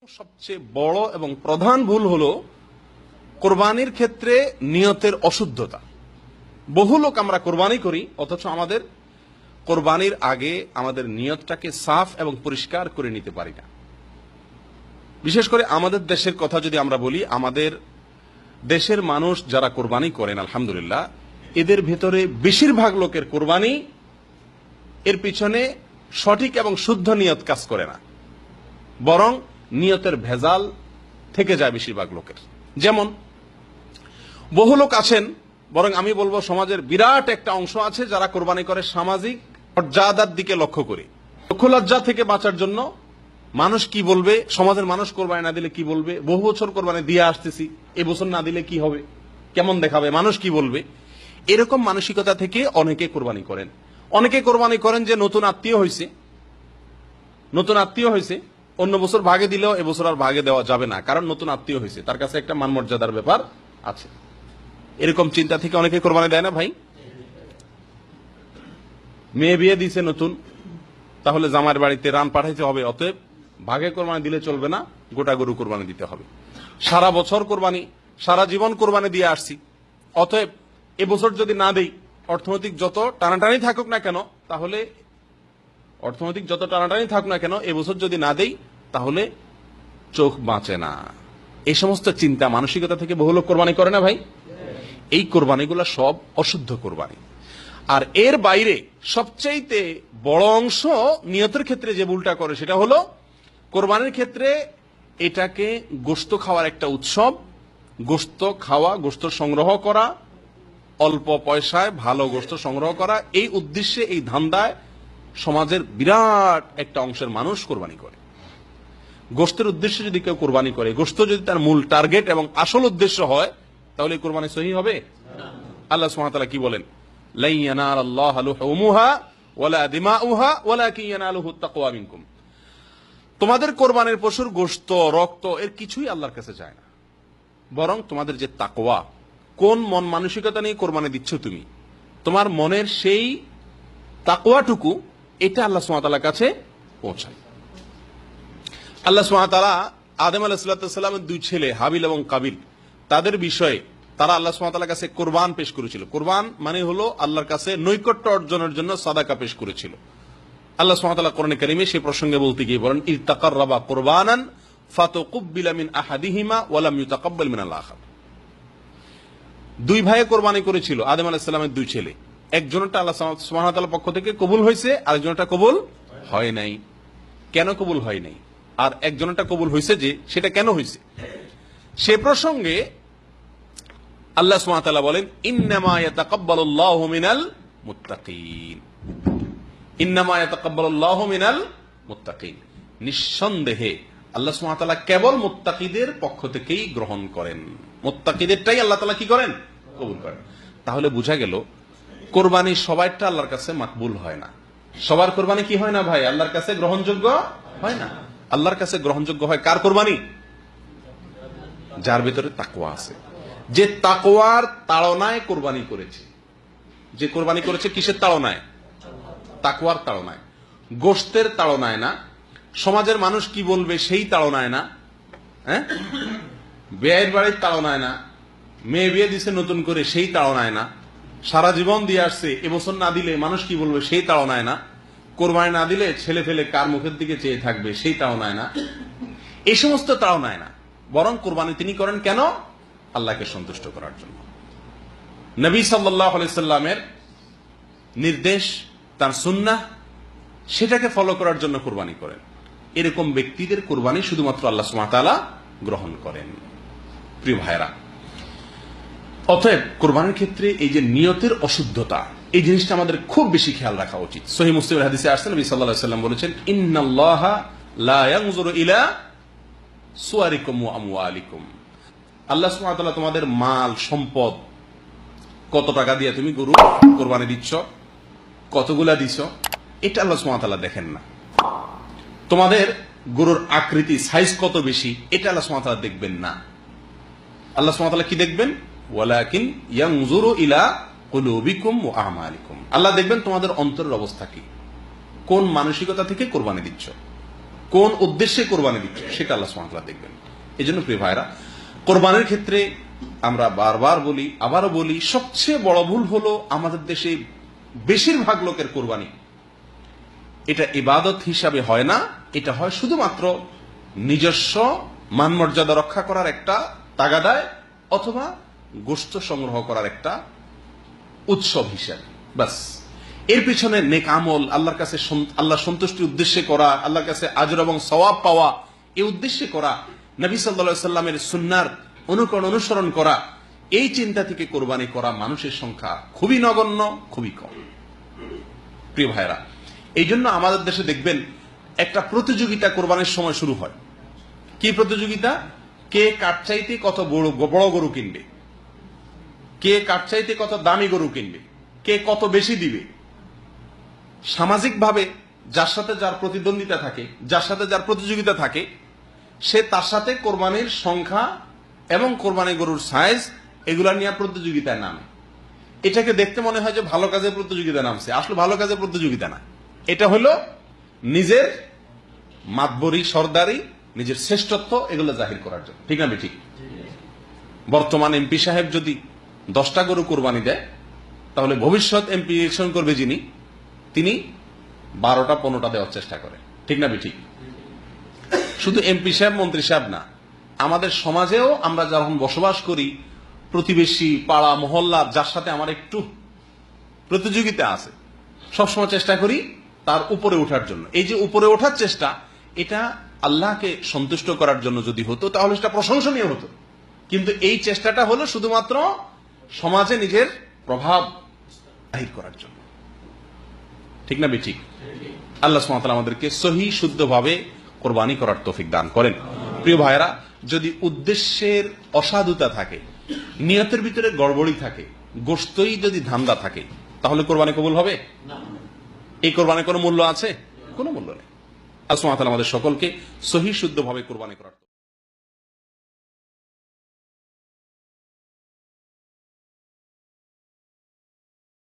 সবচেয়ে বড় এবং প্রধান ভুল হলো কোরবানির ক্ষেত্রে নিয়তের অশুদ্ধতা। বহু লোক আমরা কোরবানি করি, অথচ আমাদের কোরবানির আগে আমাদের নিয়তটাকে সাফ এবং পরিষ্কার করে নিতে পারি না। বিশেষ করে আমাদের দেশের কথা যদি আমরা বলি, আমাদের দেশের মানুষ যারা কোরবানি করেন আলহামদুলিল্লাহ, এদের ভেতরে বেশিরভাগ লোকের কোরবানি এর পিছনে সঠিক এবং শুদ্ধ নিয়ত কাজ করে না, বরং নিয়তের ভেজাল থেকে যায় বেশিরভাগ লোকের। যেমন বহু লোক আছেন, বরং আমি বলবো সমাজের বিরাট একটা অংশ আছে যারা কোরবানি করে সামাজিক মর্যাদার দিকে লক্ষ্য করে, লজ্জা থেকে বাঁচার জন্য। মানুষ কি বলবে, সমাজের মানুষ কোরবানি না দিলে কি বলবে, বহু বছর কোরবানি দিয়ে আসতেছি, এবছর না দিলে কি হবে, কেমন দেখাবে, মানুষ কি বলবে, এরকম মানসিকতা থেকে অনেকে কোরবানি করেন। অনেকে কোরবানি করেন যে নতুন আত্মীয় হয়েছে, অন্য বছর ভাগে দিলেও এবছর আর ভাগে দেওয়া যাবে না, কারণ নতুন আত্মীয় হয়েছে, তার কাছে একটা মান মর্যাদার ব্যাপার আছে। এরকম চিন্তা থেকে অনেকে কোরবানি দেয় না ভাই। মেয়ে বিয়ে দিয়েছে নতুন, তাহলে জামাইয়ের বাড়িতে রান পাঠাইতে হবে, অতএব ভাগে কোরবানি দিলে চলবে না, গোটা গরু কোরবানি দিতে হবে। সারা বছর কোরবানি, সারা জীবন কোরবানি দিয়ে আসছি, অতএব এবছর যদি না দেই, অর্থনৈতিক যত টানাটানি থাকুক না কেন, এবছর যদি না দেই তাহলে চোখ বাঁচে না। এই সমস্ত চিন্তা মানসিকতা থেকে বহু লোক কোরবানি করে না ভাই। এই কোরবানিগুলো সব অশুদ্ধ কোরবানি। আর এর বাইরে সবচাইতে বড় অংশ নিয়তের ক্ষেত্রে যে ভুলটা করে সেটা হলো কোরবানির ক্ষেত্রে এটাকে গোশত খাওয়ার একটা উৎসব, গোশত খাওয়া, গোশত সংগ্রহ করা, অল্প পয়সায় ভালো গোশত সংগ্রহ করা, এই উদ্দেশ্যে, এই ধান্দায় সমাজের বিরাট একটা অংশের মানুষ কোরবানি করে। গোশতের উদ্দেশ্যে যদি কেউ কোরবানি করে, গোশত যদি তার মূল টার্গেট এবং আসল উদ্দেশ্য হয়, তাহলে কোরবানি সহি হবে? আল্লাহ সুবহানাহু ওয়া তাআলা কি বলেন? লা ইয়ানালাল্লাহু লুহুমুহা ওয়ালা দিমাউহা ওয়ালাকিন ইয়ানালুহুত তাকওয়া মিনকুম। তোমাদের কোরবানির পশুর গোশত, রক্ত এর কিছুই আল্লাহর কাছে যায় না, বরং তোমাদের যে তাকওয়া, কোন মন মানসিকতা নিয়ে কোরবানি দিচ্ছ তুমি, তোমার মনের সেই তাকওয়াটুকু, এটা আল্লাহ সুবহানাহু ওয়া তাআলার কাছে পৌঁছায়। আল্লাহ সুবহানাহু ওয়া তাআলা আদম আলাইহিস সালামের দুই ছেলে হাবিল এবং কাবিল, তাদের বিষয়ে তারা আল্লাহ সুবহানাহু ওয়া তাআলার কাছে কোরবান পেশ করেছিল। কোরবান মানে হলো আল্লাহর কাছে নৈকট্য অর্জনের জন্য সাদাকা পেশ করেছিল। আল্লাহ সুবহানাহু ওয়া তাআলা কোরআনে কারীমে সেই প্রসঙ্গে বলতে গিয়ে বলেন, ইত্তাকাররাবা কুরবানান ফাতুকুব্বিলা মিন আহাদিহিমা ওয়া লাম ইউতাকাব্বাল মিনাল আখার। দুই ভাইয়ে কোরবানি করেছিল, আদম আলাইহিস সালামের দুই ছেলে, একজনটা আল্লাহ সুবহানাহু ওয়া তাআলার পক্ষ থেকে কবুল হয়েছে, আরেকজনটা কবুল হয় নাই। কেন কবুল হয় নাই? আর একজনটা কবুল হয়েছে, যে সেটা কেন হয়েছে সে প্রসঙ্গে আল্লাহ সুবহানাহু ওয়া তাআলা বলেন, ইন্নামা ইয়াতাকাব্বালুল্লাহু মিনাল মুত্তাকিন। ইন্নামা ইয়াতাকাব্বালুল্লাহু মিনাল মুত্তাকিন, নিঃসন্দেহে আল্লাহ সুবহানাহু ওয়া তাআলা কেবল মুত্তাকিদের পক্ষ থেকেই গ্রহণ করেন। মুত্তাকিদেরটাই আল্লাহ তাআলা কি করেন? কবুল করেন। তাহলে বোঝা গেল কোরবানি সবাইটা আল্লাহর কাছে মাকবুল হয় না। সবার কোরবানি কি হয় না ভাই? আল্লাহর কাছে গ্রহণযোগ্য হয় না। আল্লাহর কাছে গ্রহণযোগ্য হয় কার কোরবানি? যার ভিতরে তাকওয়া আছে, যে তাকওয়ার তাড়নায় কোরবানি করেছে। যে কোরবানি করেছে কিসের তাড়নায়? তাকওয়ার তাড়নায়, গোশতের তাড়নায় না, সমাজের মানুষ কি বলবে সেই তাড়নায় না, হ্যাঁ, বিয়ের বাড়ির তাড়নায় না, মেয়ে বিয়ে দিছে নতুন করে সেই তাড়নায় না, সারা জীবন দিয়ে আসছে এবছর না দিলে মানুষ কি বলবে সেই তাড়নায় না, কোরবানি না দিলে ছেলে ফেলে কার মুখের দিকে চেয়ে থাকবে সেই তাড়নায় না, এই সমস্ত তাড়নায় না, বরং কোরবানি তিনি করেন কেন? আল্লাহকে সন্তুষ্ট করার জন্য। নবী সাল্লাল্লাহু আলাইহি সাল্লামের নির্দেশ, তার সুন্নাহ, সেটাকে ফলো করার জন্য কোরবানি করেন। এরকম ব্যক্তিদের কোরবানি শুধুমাত্র আল্লাহ সুবহানাহু ওয়া তাআলা গ্রহণ করেন। প্রিয় ভাইরা, অতএব কোরবানির ক্ষেত্রে এই যে নিয়তের অশুদ্ধতা, এই জিনিসটা আমাদের খুব বেশি খেয়াল রাখা উচিত। সহিহ মুসলিমের হাদিসে আসছে, নবী সাল্লাল্লাহু আলাইহি সাল্লাম বলেছেন, ইন্নাল্লাহা লা ইয়ানজুরু ইলা সুওয়ারিকুম ওয়া আমওয়ালিকুম। আল্লাহ সুবহানাহু ওয়া তাআলা তোমাদের মাল সম্পদ, কত টাকা দিয়ে তুমি গরু কোরবানি দিচ্ছ, কতগুলা দিছ, এটা আল্লাহ সুবহানাহু ওয়া তাআলা দেখেন না। তোমাদের গরুর আকৃতি, সাইজ কত বেশি, এটা আল্লাহ সুবহানাহু ওয়া তাআলা দেখবেন না। আল্লাহ সুবহানাহু ওয়া তাআলা কি দেখবেন? ওয়ালাকিন ইয়ানজুরু ইলা কুলুবিকুম ওয়া আমালিকুম। আল্লাহ দেখবেন তোমাদের অন্তরের অবস্থা কি, কোন মানসিকতা থেকে কোরবানি দিচ্ছ, কোন উদ্দেশ্যে কোরবানি দিচ্ছে সেটা আল্লাহ সুবহানাহু ওয়া তাআলা দেখবেন। এই জন্য প্রিয় ভাইরা, কোরবানির ক্ষেত্রে আমরা বারবার বলি, আবারও বলি, সবচেয়ে বড় ভুল হলো আমাদের দেশে বেশিরভাগ লোকের কোরবানি এটা ইবাদত হিসাবে হয় না, এটা হয় শুধুমাত্র নিজস্ব মানমর্যাদা রক্ষা করার একটা তাগাদায় অথবা গোশত সংগ্রহ করার একটা উৎসব হিসাবে। বাস, এর পিছনে নেক আমল, আল্লাহর কাছে আল্লাহ সন্তুষ্টির উদ্দেশ্যে করা, আল্লাহর কাছে আজর এবং সওয়াব পাওয়া, এই উদ্দেশ্যে করা, নবী সাল্লাল্লাহু আলাইহি সাল্লামের সুন্নাহর অনুকরণ অনুসরণ করা, এই চিন্তা থেকে কোরবানি করা মানুষের সংখ্যা খুবই নগণ্য, খুবই কম। প্রিয় ভাইরা, এই জন্য আমাদের দেশে দেখবেন একটা প্রতিযোগিতা কোরবানির সময় শুরু হয়। কি প্রতিযোগিতা? কে কার চাইতে কত বড় গরু কিনবে, কে কার চাইতে কত দামি গরু কিনবে, কে কত বেশি দিবে। সামাজিকভাবে যার সাথে যার প্রতিদ্বন্দ্বিতা থাকে, যার সাথে যার প্রতিযোগিতা থাকে, সে তার সাথে কোরবানির সংখ্যা এবং কোরবানি গরুর সাইজ এগুলা নিয়ে প্রতিযোগিতায় নামে। এটাকে দেখতে মনে হয় যে ভালো কাজের প্রতিযোগিতা নামছে, আসলে ভালো কাজের প্রতিযোগিতা না। এটা হলো নিজের মাতবরি, সরদারি, নিজের শ্রেষ্ঠত্ব এগুলো জাহির করার জন্য। ঠিক না ঠিক? বর্তমান এমপি সাহেব যদি 10টা গরু কোরবানি দেয়, তাহলে ভবিষ্যৎ এমপি ইলেকশন করবে যিনি, তিনি 12টা 15টা দেওয়ার চেষ্টা করে। ঠিক না ঠিক? শুধু এমপি সাহেব, মন্ত্রী সাহেব না, আমাদের সমাজেও আমরা যখন বসবাস করি, প্রতিবেশী, পাড়া, মহল্লা, যার সাথে আমার একটু প্রতিযোগিতা আছে, সবসময় চেষ্টা করি তার উপরে ওঠার জন্য। এই যে উপরে ওঠার চেষ্টা, এটা আল্লাহকে সন্তুষ্ট করার জন্য যদি হতো তাহলে সেটা প্রশংসনীয় হতো। কিন্তু এই চেষ্টাটা হলো শুধুমাত্র সমাজে নিজের প্রভাব জাহির করার জন্য। ঠিক না ঠিক? আল্লাহ সুবহানাহু ওয়া তাআলা আমাদেরকে সহি শুদ্ধভাবে কোরবানি করার তৌফিক দান করেন। প্রিয় ভাইরা, যদি উদ্দেশ্যের অসাধুতা থাকে, নিয়তের ভিতরে গড়বড়ি থাকে, গোশতই যদি ধান্দা থাকে, তাহলে কোরবানি কবুল হবে না। এই কোরবানির কোনো মূল্য আছে? কোনো মূল্য নেই। আল্লাহ সুবহানাহু ওয়া তাআলা আমাদের সকলকে সহি শুদ্ধভাবে কোরবানি করার